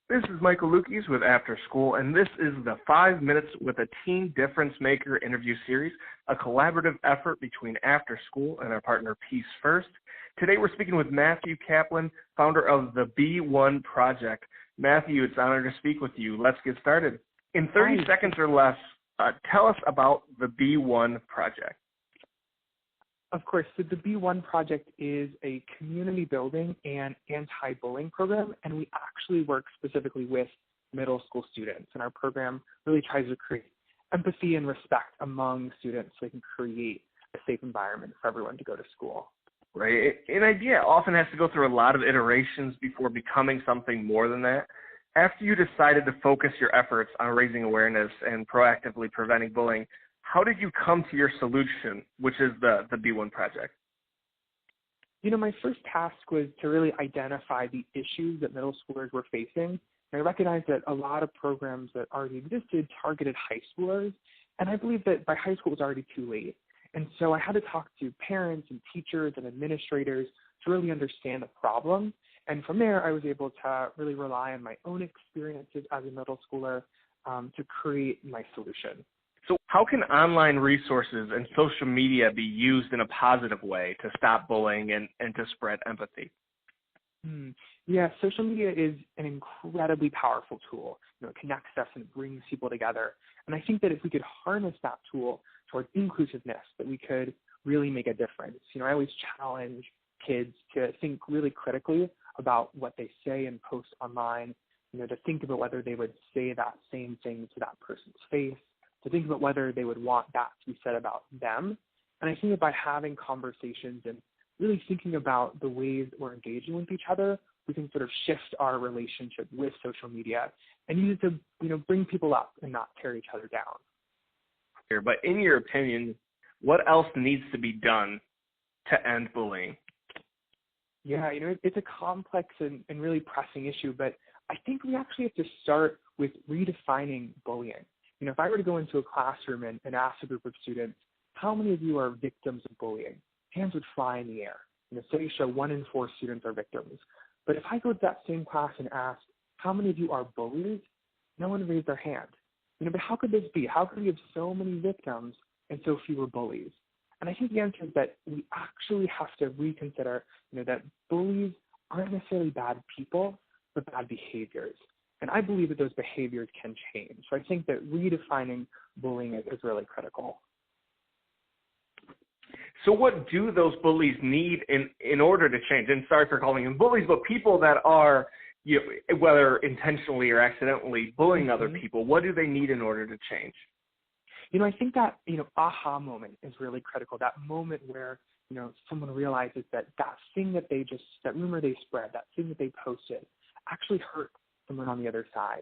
This is Michael Lukes with After School, and this is the 5 Minutes with a Teen Difference Maker interview series, a collaborative effort between After School and our partner Peace First. Today we're speaking with Matthew Kaplan, founder of the B1 Project. Matthew, it's an honor to speak with you. Let's get started. In 30 seconds or less, tell us about the B1 Project. Of course. So the B1 Project is a community building and anti-bullying program, and we actually work specifically with middle school students. And our program really tries to create empathy and respect among students so they can create a safe environment for everyone to go to school. Right. An idea often has to go through a lot of iterations before becoming something more than that. After you decided to focus your efforts on raising awareness and proactively preventing bullying, how did you come to your solution, which is the B1 Project? You know, my first task was to really identify the issues that middle schoolers were facing. And I recognized that a lot of programs that already existed targeted high schoolers, and I believe that by high school it was already too late. And so I had to talk to parents and teachers and administrators to really understand the problem. And from there, I was able to really rely on my own experiences as a middle schooler to create my solution. So how can online resources and social media be used in a positive way to stop bullying and to spread empathy? Yeah, social media is an incredibly powerful tool. You know, it connects us and brings people together. And I think that if we could harness that tool towards inclusiveness, that we could really make a difference. You know, I always challenge kids to think really critically about what they say and post online, you know, to think about whether they would say that same thing to that person's face, to think about whether they would want that to be said about them. And I think that by having conversations and really thinking about the ways that we're engaging with each other, we can sort of shift our relationship with social media and use it to, you know, bring people up and not tear each other down. But in your opinion, what else needs to be done to end bullying? Yeah, you know, it's a complex and really pressing issue, but I think we actually have to start with redefining bullying. You know, if I were to go into a classroom and ask a group of students, how many of you are victims of bullying? Hands would fly in the air. You know, studies show 1 in 4 students are victims. But if I go to that same class and ask, how many of you are bullies? No one raised their hand. You know, but how could this be? How could we have so many victims and so fewer bullies? And I think the answer is that we actually have to reconsider, you know, that bullies aren't necessarily bad people, but bad behaviors. And I believe that those behaviors can change. So I think that redefining bullying is really critical. So what do those bullies need in order to change? And sorry for calling them bullies, but people that are, you know, whether intentionally or accidentally bullying other people, what do they need in order to change? You know, I think that, you know, aha moment is really critical. That moment where, you know, someone realizes that thing that that rumor they spread, that thing that they posted actually hurt someone on the other side.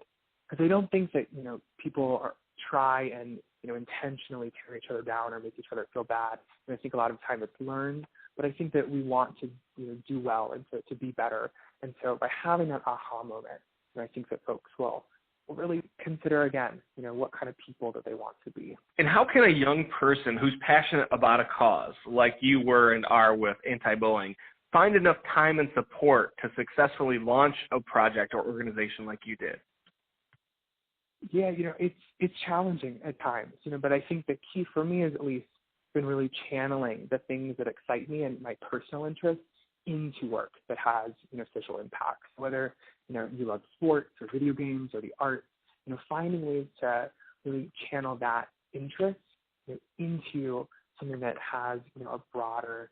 Because I don't think that, you know, people try and, you know, intentionally tear each other down or make each other feel bad. And I think a lot of time it's learned, but I think that we want to, you know, do well and to be better. And so by having that aha moment, you know, I think that folks will really consider again, you know, what kind of people that they want to be. And how can a young person who's passionate about a cause, like you were and are with anti-bullying, find enough time and support to successfully launch a project or organization like you did? Yeah, you know, it's challenging at times, you know, but I think the key for me is at least been really channeling the things that excite me and my personal interests into work that has, you know, social impact. Whether, you know, you love sports or video games or the arts, you know, finding ways to really channel that interest, you know, into something that has, you know, a broader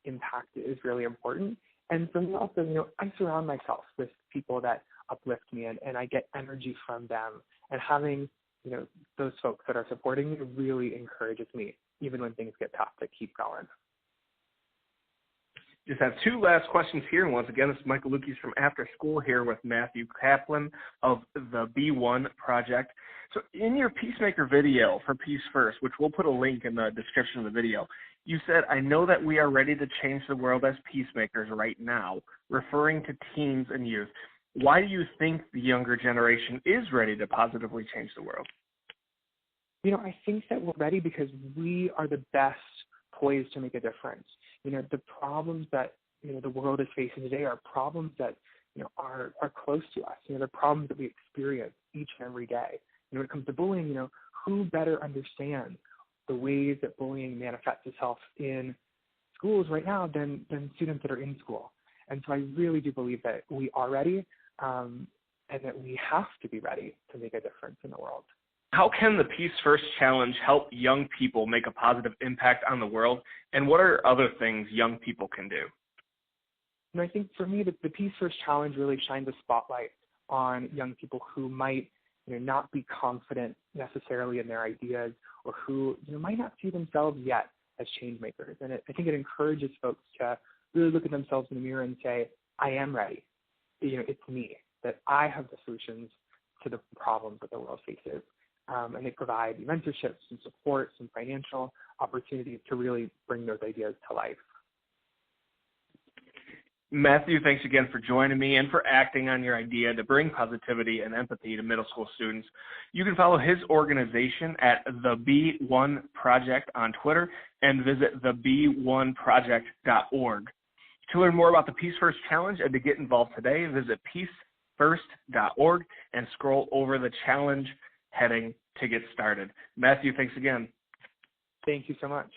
impact is really important. And for me also, you know, I surround myself with people that uplift me and I get energy from them. And having, you know, those folks that are supporting me really encourages me, even when things get tough, to keep going. Just have 2 last questions here. And once again, this is Michael Lukes from After School here with Matthew Kaplan of the B1 Project. So in your Peacemaker video for Peace First, which we'll put a link in the description of the video, you said, "I know that we are ready to change the world as peacemakers right now," referring to teens and youth. Why do you think the younger generation is ready to positively change the world? You know, I think that we're ready because we are the best poised to make a difference. You know, the problems that, you know, the world is facing today are problems that, are close to us. They're problems that we experience each and every day. When it comes to bullying, who better understands the ways that bullying manifests itself in schools right now than students that are in school. And so I really do believe that we are ready, and that we have to be ready to make a difference in the world. How can the Peace First Challenge help young people make a positive impact on the world, and what are other things young people can do? I think for me, the Peace First Challenge really shines a spotlight on young people who might not be confident necessarily in their ideas, or who might not see themselves yet as change makers. And I think it encourages folks to really look at themselves in the mirror and say, I am ready. It's me, that I have the solutions to the problems that the world faces. And they provide mentorship, some support, some financial opportunities to really bring those ideas to life. Matthew, thanks again for joining me and for acting on your idea to bring positivity and empathy to middle school students. You can follow his organization at the B1 Project on Twitter and visit theb1project.org. To learn more about the Peace First Challenge and to get involved today, visit peacefirst.org and scroll over the challenge heading to get started. Matthew, thanks again. Thank you so much.